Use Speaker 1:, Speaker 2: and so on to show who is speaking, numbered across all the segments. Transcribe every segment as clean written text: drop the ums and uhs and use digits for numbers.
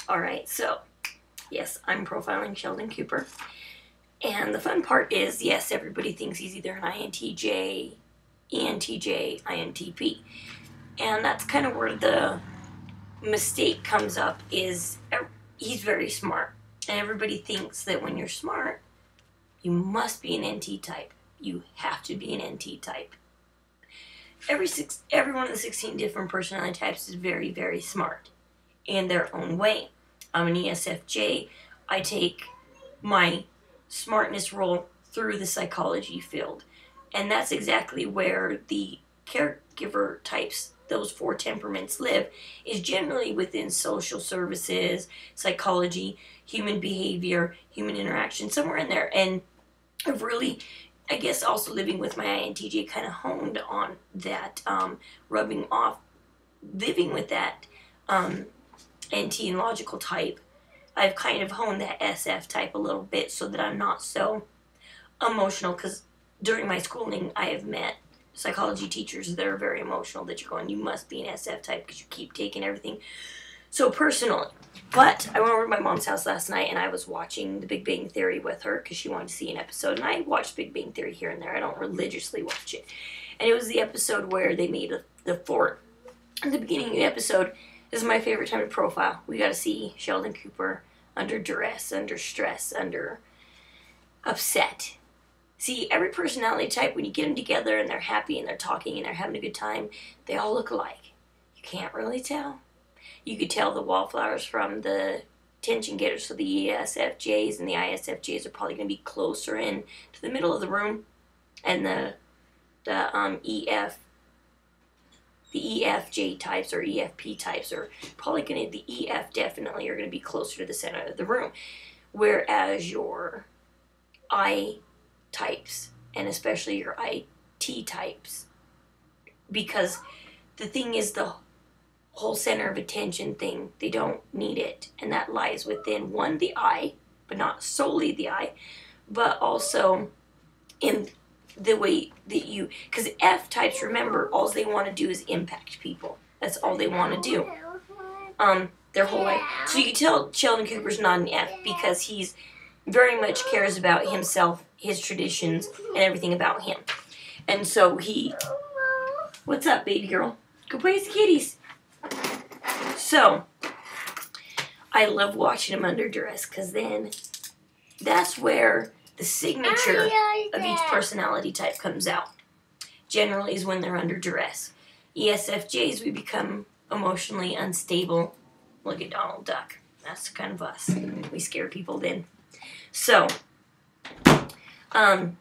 Speaker 1: Alright, so, yes, I'm profiling Sheldon Cooper. And the fun part is, yes, everybody thinks he's either an INTJ, ENTJ, INTP. And that's kind of where the mistake comes up, is he's very smart. And everybody thinks that when you're smart, you must be an NT type. You have to be an NT type. Every one of the 16 different personality types is very, very smart in their own way. I'm an ESFJ. I take my smartness role through the psychology field. And that's exactly where the caregiver types, those 4 temperaments, live, is generally within social services, psychology, human behavior, human interaction, somewhere in there. And I've really, I guess, also living with my INTJ, kind of honed on that, rubbing off, living with that NT and logical type. I've kind of honed that SF type a little bit so that I'm not so emotional, because during my schooling I have met psychology teachers that are very emotional, that you're going, you must be an SF type because you keep taking everything so personally. But I went over to my mom's house last night and I was watching The Big Bang Theory with her because she wanted to see an episode, and I watch Big Bang Theory here and there. I don't religiously watch it. And it was the episode where they made the fort. At the beginning of the episode, this is my favorite time to profile. We got to see Sheldon Cooper under duress, under stress, under upset. See, every personality type, when you get them together and they're happy and they're talking and they're having a good time, they all look alike. You can't really tell. You could tell the wallflowers from the attention getters, so the ESFJs and the ISFJs are probably going to be closer in to the middle of the room, and the EFJ types or EFP types are probably going to, the EF definitely are going to be closer to the center of the room, whereas your I types, and especially your IT types, because the thing is, the whole center of attention thing, they don't need it, and that lies within, one, the I, but not solely the I, but also in the way that you, because F types, remember, all they want to do is impact people. That's all they want to do, their whole life. So you can tell Sheldon Cooper's not an F, because he's very much cares about himself, his traditions, and everything about him. And so he, what's up, baby girl? Go play with the kitties. So I love watching him under duress, because then that's where the signature of each personality type comes out. Generally is when they're under duress. ESFJs, we become emotionally unstable. Look at Donald Duck. That's kind of us. We scare people then. So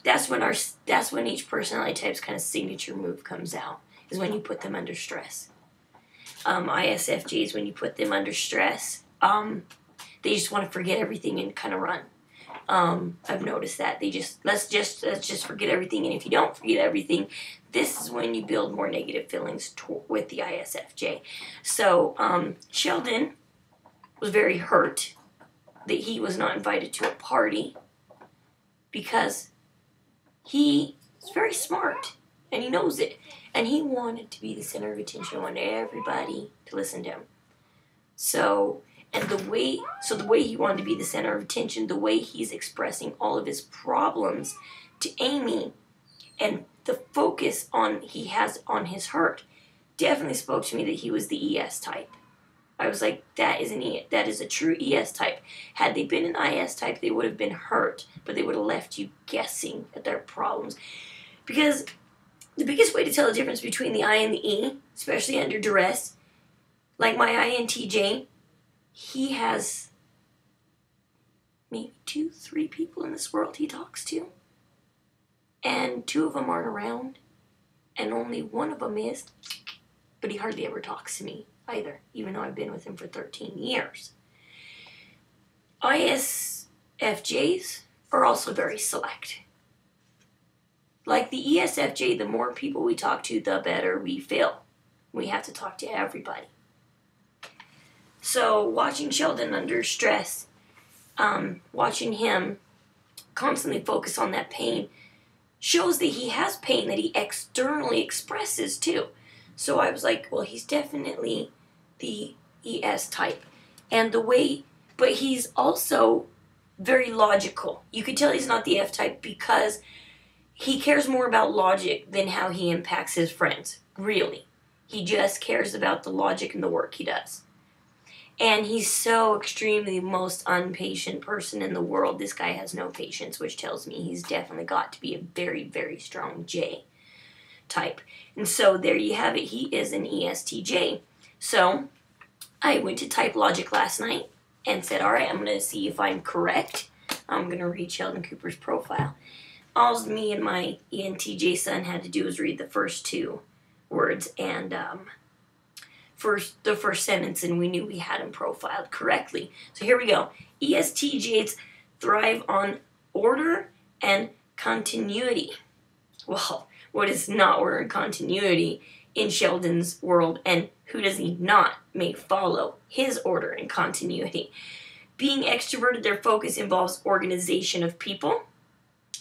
Speaker 1: that's when each personality type's kind of signature move comes out, is when you put them under stress. ISFJs, when you put them under stress, they just want to forget everything and kind of run. I've noticed that they just let's just forget everything, and if you don't forget everything, this is when you build more negative feelings with the ISFJ. So Sheldon was very hurt that he was not invited to a party, because he is very smart and he knows it, and he wanted to be the center of attention, wanted everybody to listen to him. So the way he wanted to be the center of attention, the way he's expressing all of his problems to Amy, and the focus he has on his hurt, definitely spoke to me that he was the ES type. I was like, that is a true ES type. Had they been an IS type, they would have been hurt, but they would have left you guessing at their problems. Because the biggest way to tell the difference between the I and the E, especially under duress, like my INTJ, he has maybe 2, 3 people in this world he talks to, and 2 of them aren't around, and only one of them is, but he hardly ever talks to me either, even though I've been with him for 13 years. ISFJs are also very select. Like the ESFJ, the more people we talk to, the better we feel. We have to talk to everybody. So watching Sheldon under stress, watching him constantly focus on that pain, shows that he has pain that he externally expresses too. So I was like, well, he's definitely the ES type. And but he's also very logical. You could tell he's not the F type because he cares more about logic than how he impacts his friends, really. He just cares about the logic and the work he does. And he's so extremely the most unpatient person in the world. This guy has no patience, which tells me he's definitely got to be a very, very strong J type. And so there you have it. He is an ESTJ. So I went to Type Logic last night and said, all right, I'm going to see if I'm correct. I'm going to read Sheldon Cooper's profile. All me and my ENTJ son had to do was read the first two words and the first sentence, and we knew we had him profiled correctly. So here we go. ESTJs thrive on order and continuity. Well, what is not order and continuity in Sheldon's world, and who does he not make follow his order and continuity? Being extroverted, their focus involves organization of people.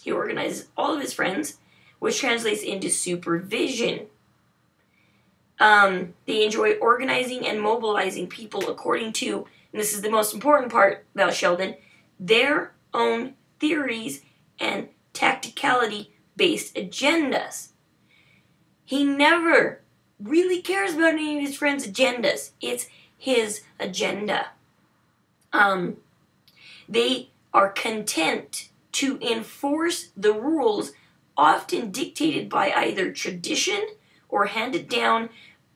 Speaker 1: He organizes all of his friends, which translates into supervision. They enjoy organizing and mobilizing people according to, and this is the most important part about Sheldon, their own theories and tacticality-based agendas. He never really cares about any of his friends' agendas. It's his agenda. They are content to enforce the rules often dictated by either tradition or handed down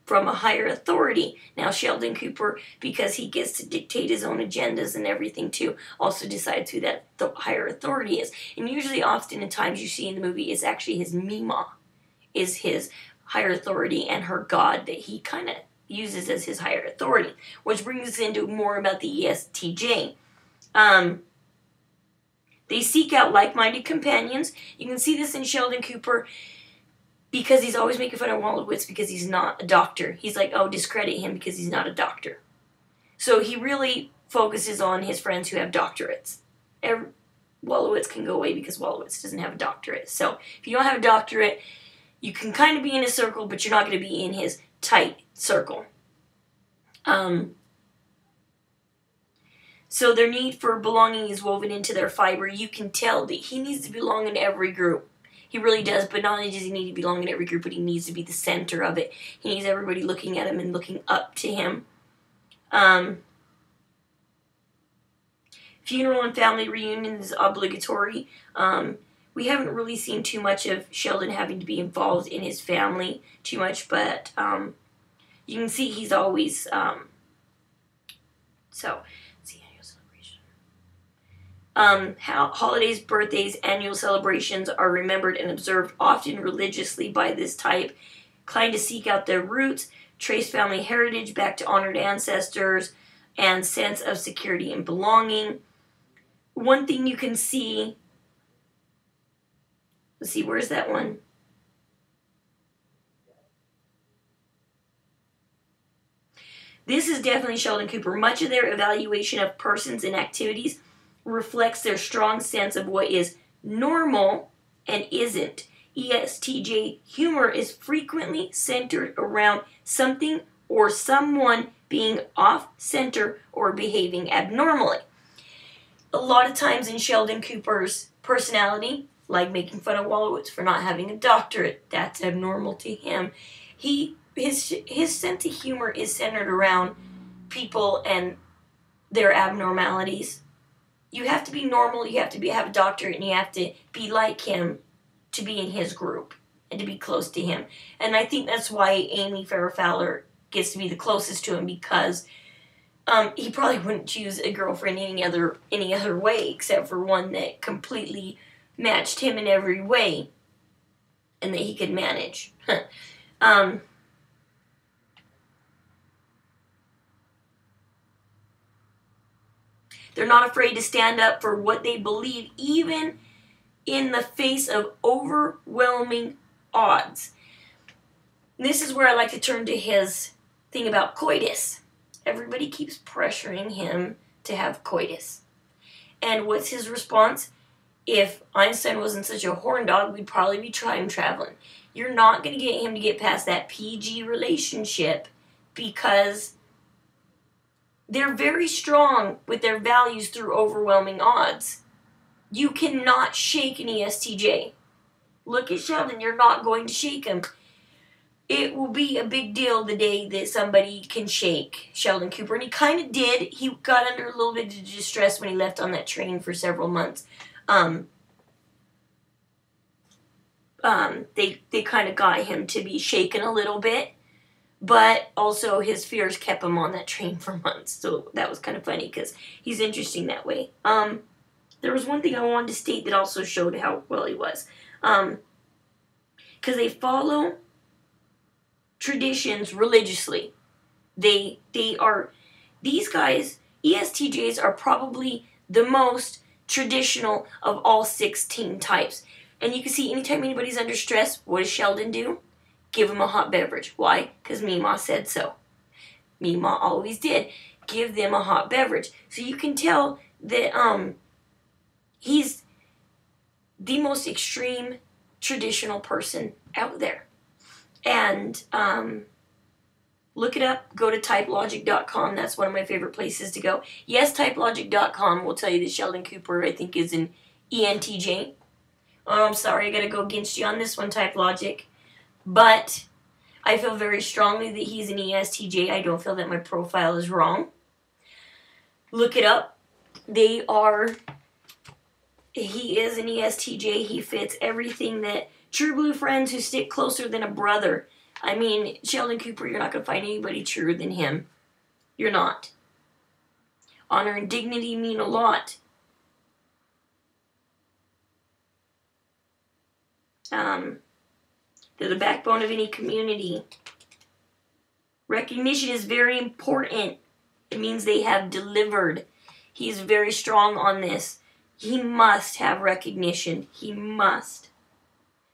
Speaker 1: from a higher authority. Now, Sheldon Cooper, because he gets to dictate his own agendas and everything too, also decides who that the higher authority is. And usually, often, at times you see in the movie, it's actually his Mima is his higher authority and her god that he kind of uses as his higher authority. Which brings us into more about the ESTJ. They seek out like-minded companions. You can see this in Sheldon Cooper because he's always making fun of Wolowitz because he's not a doctor. He's like, oh, discredit him because he's not a doctor. So he really focuses on his friends who have doctorates. Wolowitz can go away because Wolowitz doesn't have a doctorate. So if you don't have a doctorate, you can kind of be in his circle, but you're not going to be in his tight circle. So their need for belonging is woven into their fiber. You can tell that he needs to belong in every group. He really does, but not only does he need to belong in every group, but he needs to be the center of it. He needs everybody looking at him and looking up to him. Funeral and family reunion is obligatory. We haven't really seen too much of Sheldon having to be involved in his family too much, but you can see he's always... holidays, birthdays, annual celebrations are remembered and observed often religiously by this type, inclined to seek out their roots, trace family heritage back to honored ancestors, and sense of security and belonging. One thing you can see, let's see, where's that one? This is definitely Sheldon Cooper. Much of their evaluation of persons and activities reflects their strong sense of what is normal and isn't. ESTJ humor is frequently centered around something or someone being off-center or behaving abnormally. A lot of times in Sheldon Cooper's personality, like making fun of Wolowitz for not having a doctorate, that's abnormal to him. His sense of humor is centered around people and their abnormalities. You have to be normal, you have to have a doctorate, and you have to be like him to be in his group and to be close to him. And I think that's why Amy Farrah Fowler gets to be the closest to him, because he probably wouldn't choose a girlfriend any other way except for one that completely matched him in every way and that he could manage. They're not afraid to stand up for what they believe, even in the face of overwhelming odds. This is where I like to turn to his thing about coitus. Everybody keeps pressuring him to have coitus. And what's his response? If Einstein wasn't such a horn dog, we'd probably be time traveling. You're not going to get him to get past that PG relationship because they're very strong with their values through overwhelming odds. You cannot shake an ESTJ. Look at Sheldon, you're not going to shake him. It will be a big deal the day that somebody can shake Sheldon Cooper. And he kind of did. He got under a little bit of distress when he left on that train for several months. They kind of got him to be shaken a little bit. But also his fears kept him on that train for months. So that was kind of funny because he's interesting that way. There was one thing I wanted to state that also showed how well he was. Because they follow traditions religiously. These guys, ESTJs, are probably the most traditional of all 16 types. And you can see anytime anybody's under stress, what does Sheldon do? Give them a hot beverage. Why? Because Mima said so. Mima always did. Give them a hot beverage. So you can tell that he's the most extreme traditional person out there. And look it up. Go to typelogic.com. That's one of my favorite places to go. Yes, typelogic.com will tell you that Sheldon Cooper, I think, is an ENTJ. Oh, I'm sorry. I got to go against you on this one, TypeLogic. But I feel very strongly that he's an ESTJ. I don't feel that my profile is wrong. Look it up. He is an ESTJ. He fits everything that true blue friends who stick closer than a brother. I mean, Sheldon Cooper, you're not going to find anybody truer than him. You're not. Honor and dignity mean a lot. They're the backbone of any community. Recognition is very important. It means they have delivered. He's very strong on this. He must have recognition. He must.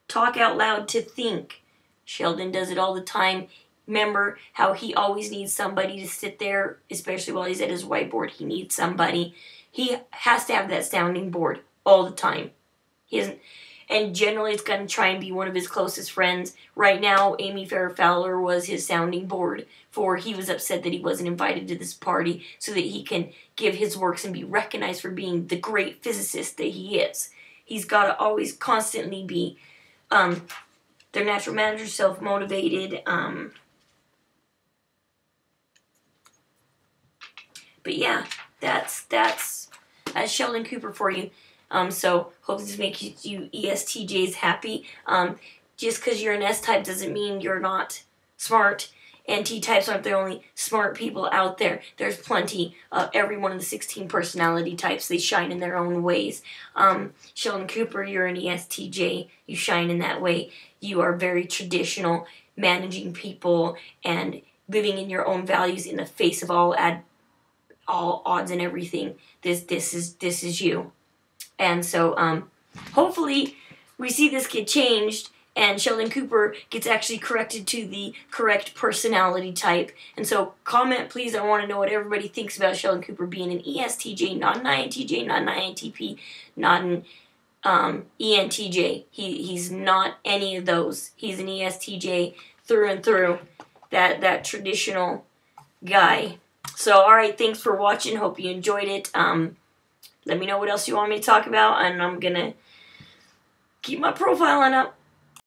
Speaker 1: Talk out loud to think. Sheldon does it all the time. Remember how he always needs somebody to sit there, especially while he's at his whiteboard. He needs somebody. He has to have that sounding board all the time. He isn't. And generally it's going to try and be one of his closest friends. Right now, Amy Farrah Fowler was his sounding board for he was upset that he wasn't invited to this party so that he can give his works and be recognized for being the great physicist that he is. He's got to always constantly be their natural manager, self-motivated. But yeah, that's Sheldon Cooper for you. So hope this makes you ESTJs happy. Just because you're an S-type doesn't mean you're not smart. And T-types aren't the only smart people out there. There's plenty of every one of the 16 personality types. They shine in their own ways. Sheldon Cooper, you're an ESTJ. You shine in that way. You are very traditional, managing people and living in your own values in the face of all odds and everything. This is you. And so, hopefully, we see this get changed, and Sheldon Cooper gets actually corrected to the correct personality type. And so, comment, please. I want to know what everybody thinks about Sheldon Cooper being an ESTJ, not an INTJ, not an INTP, not an ENTJ. He's not any of those. He's an ESTJ through and through. That traditional guy. So, all right, thanks for watching. Hope you enjoyed it. Let me know what else you want me to talk about, and I'm going to keep my profile on up.